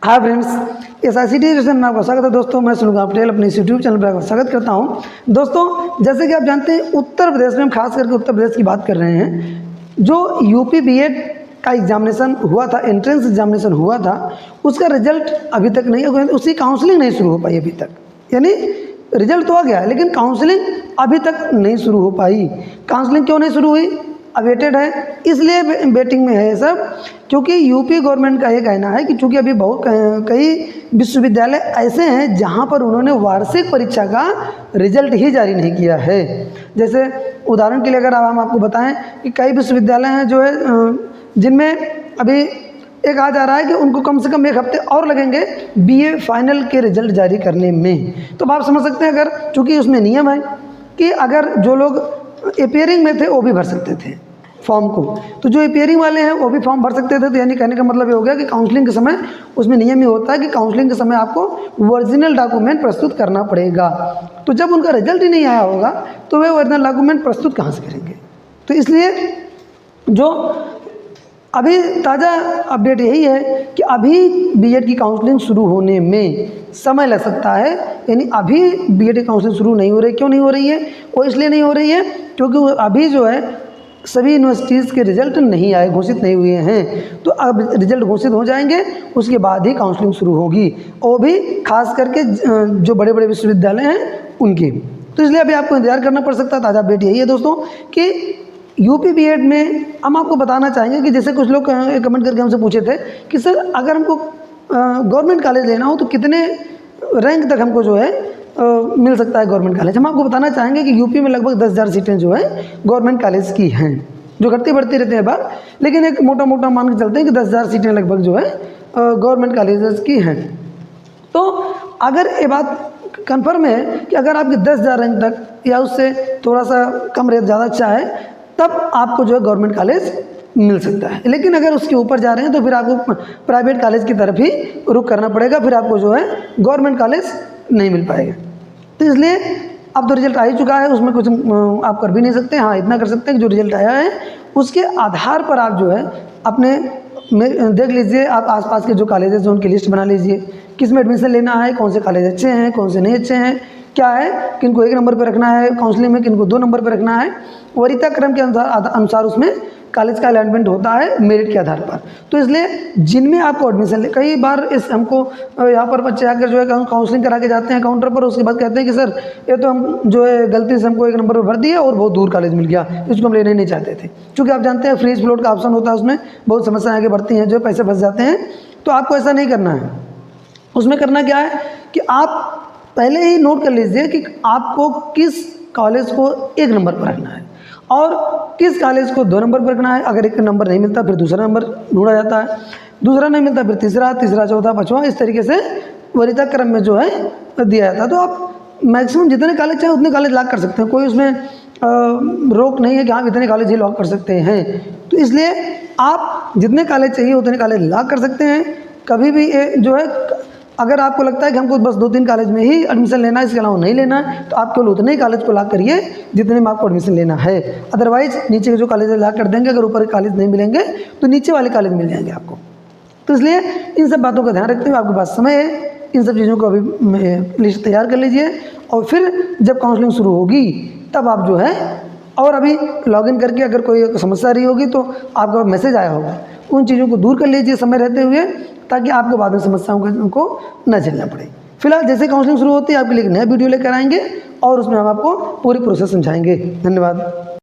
Hi friends, SICT education में आपका स्वागत है। दोस्तों मैं सुनुगा पटेल अपने इस यूट्यूब चैनल पर आपका स्वागत करता हूं। दोस्तों जैसे कि आप जानते हैं, उत्तर प्रदेश में हम खास करके उत्तर प्रदेश की बात कर रहे हैं। जो यूपी बीएड का एग्जामिनेशन हुआ था, एंट्रेंस एग्जामिनेशन हुआ था, उसका रिजल्ट अभी तक नहीं है, उसकी काउंसलिंग नहीं शुरू हो पाई अभी तक। यानी रिजल्ट तो आ गया है लेकिन काउंसलिंग अभी तक नहीं शुरू हो पाई। काउंसलिंग क्यों नहीं शुरू हुई? अवेटेड है, इसलिए वेटिंग में है ये सब। क्योंकि यूपी गवर्नमेंट का ये कहना है कि चूँकि अभी बहुत कई विश्वविद्यालय ऐसे हैं जहां पर उन्होंने वार्षिक परीक्षा का रिजल्ट ही जारी नहीं किया है। जैसे उदाहरण के लिए अगर हम आपको बताएं कि कई विश्वविद्यालय हैं जो है जिनमें अभी एक आ जा रहा है कि उनको कम से कम एक हफ्ते और लगेंगे BA फाइनल के रिजल्ट जारी करने में। तो आप समझ सकते हैं, अगर चूँकि उसमें नियम है कि अगर जो लोग अपियरिंग में थे वो भी भर सकते थे फॉर्म को, तो जो अपियरिंग वाले हैं वो भी फॉर्म भर सकते थे। तो यानी कहने का मतलब ये हो गया कि काउंसलिंग के समय उसमें नियम ही होता है कि काउंसलिंग के समय आपको ओरिजिनल डॉक्यूमेंट प्रस्तुत करना पड़ेगा। तो जब उनका रिजल्ट ही नहीं आया होगा तो वे ओरिजिनल डॉक्यूमेंट प्रस्तुत कहाँ से करेंगे? तो इसलिए जो अभी ताज़ा अपडेट यही है कि अभी BEd की काउंसलिंग शुरू होने में समय लग सकता है। यानी अभी BEd की काउंसलिंग शुरू नहीं हो रही। क्यों नहीं हो रही है? वो इसलिए नहीं हो रही है क्योंकि अभी जो है सभी यूनिवर्सिटीज़ के रिजल्ट नहीं आए, घोषित नहीं हुए हैं। तो अब रिजल्ट घोषित हो जाएंगे, उसके बाद ही काउंसलिंग शुरू होगी, और भी खास करके जो बड़े बड़े विश्वविद्यालय हैं उनकी। तो इसलिए अभी आपको इंतजार करना पड़ सकता है। ताज़ा अपडेट यही है दोस्तों कि यूपी बीएड में हम आपको बताना चाहेंगे कि जैसे कुछ लोग कमेंट करके हमसे पूछे थे कि सर अगर हमको गवर्नमेंट कॉलेज लेना हो तो कितने रैंक तक हमको जो है मिल सकता है गवर्नमेंट कॉलेज। हम आपको बताना चाहेंगे कि यूपी में लगभग 10,000 सीटें जो है गवर्नमेंट कॉलेज की हैं, जो घटती बढ़ती रहती है बार, लेकिन एक मोटा मोटा मान के चलते हैं कि 10,000 सीटें लगभग जो है गवर्नमेंट कॉलेज की हैं। तो अगर ये बात कन्फर्म है कि अगर आपकी 10,000 रैंक तक या उससे थोड़ा सा कम रेट ज़्यादा अच्छा है तब आपको जो है गवर्नमेंट कॉलेज मिल सकता है। लेकिन अगर उसके ऊपर जा रहे हैं तो फिर आपको प्राइवेट कॉलेज की तरफ ही रुख करना पड़ेगा, फिर आपको जो है गवर्नमेंट कॉलेज नहीं मिल पाएगा। तो इसलिए अब तो रिजल्ट आ ही चुका है, उसमें कुछ आप कर भी नहीं सकते। हाँ, इतना कर सकते हैं कि जो रिजल्ट आया है उसके आधार पर आप जो है अपने देख लीजिए, आप आसपास के जो कॉलेजेस हैं उनकी लिस्ट बना लीजिए, किस में एडमिशन लेना है, कौन से कॉलेज अच्छे हैं, कौन से नहीं अच्छे हैं, क्या है, किनको 1 नंबर पर रखना है काउंसलिंग में, किनको 2 नंबर पर रखना है। वरीयता क्रम के अनुसार उसमें कॉलेज का अलॉटमेंट होता है मेरिट के आधार पर। तो इसलिए जिनमें आपको एडमिशन ले, कई बार हमको यहाँ पर बच्चे आकर जो है काउंसलिंग करा के जाते हैं काउंटर पर, उसके बाद कहते हैं कि सर ये तो हम जो है गलती से हमको 1 नंबर पर भर दिए और बहुत दूर कॉलेज मिल गया, इसको हम लेने नहीं चाहते थे। क्योंकि आप जानते हैं फ्रीज फ्लोट का ऑप्शन होता है, उसमें बहुत समस्याएं आगे बढ़ती हैं, जो पैसे फंस जाते हैं। तो आपको ऐसा नहीं करना है। उसमें करना क्या है कि आप पहले ही नोट कर लीजिए कि आपको किस कॉलेज को 1 नंबर पर रखना है और किस कॉलेज को 2 नंबर पर रखना है। अगर 1 नंबर नहीं मिलता फिर दूसरा नंबर ढूंढा जाता है, दूसरा नहीं मिलता फिर तीसरा, तीसरा चौथा पाँचवां, इस तरीके से वरीयता क्रम में जो है दिया जाता है। तो आप मैक्सिमम जितने कॉलेज चाहें उतने कॉलेज लॉक कर सकते हैं, कोई उसमें रोक नहीं है कि हाँ इतने कॉलेज ही लॉक कर सकते हैं। तो इसलिए आप जितने कॉलेज चाहिए उतने कॉलेज लॉक कर सकते हैं। कभी भी जो है अगर आपको लगता है कि हमको बस 2-3 कॉलेज में ही एडमिशन लेना है, इसके अलावा नहीं लेना है, तो आप केवल उतने ही कॉलेज को लॉक करिए जितने में आपको एडमिशन लेना है। अदरवाइज नीचे के जो कॉलेज लॉक कर देंगे, अगर ऊपर के कॉलेज नहीं मिलेंगे तो नीचे वाले कॉलेज मिल जाएंगे आपको। तो इसलिए इन सब बातों का ध्यान रखते हुए आपके पास समय है, इन सब चीज़ों को अभी लिस्ट तैयार कर लीजिए और फिर जब काउंसलिंग शुरू होगी तब आप जो है, और अभी लॉगिन करके अगर कोई समस्या रही होगी तो आपका मैसेज आया होगा, उन चीज़ों को दूर कर लीजिए समय रहते हुए, ताकि आपको बाद में समस्याओं को न झेलना पड़े। फिलहाल जैसे काउंसलिंग शुरू होती है आपके लिए एक नया वीडियो लेकर आएंगे और उसमें हम आपको पूरी प्रोसेस समझाएंगे। धन्यवाद।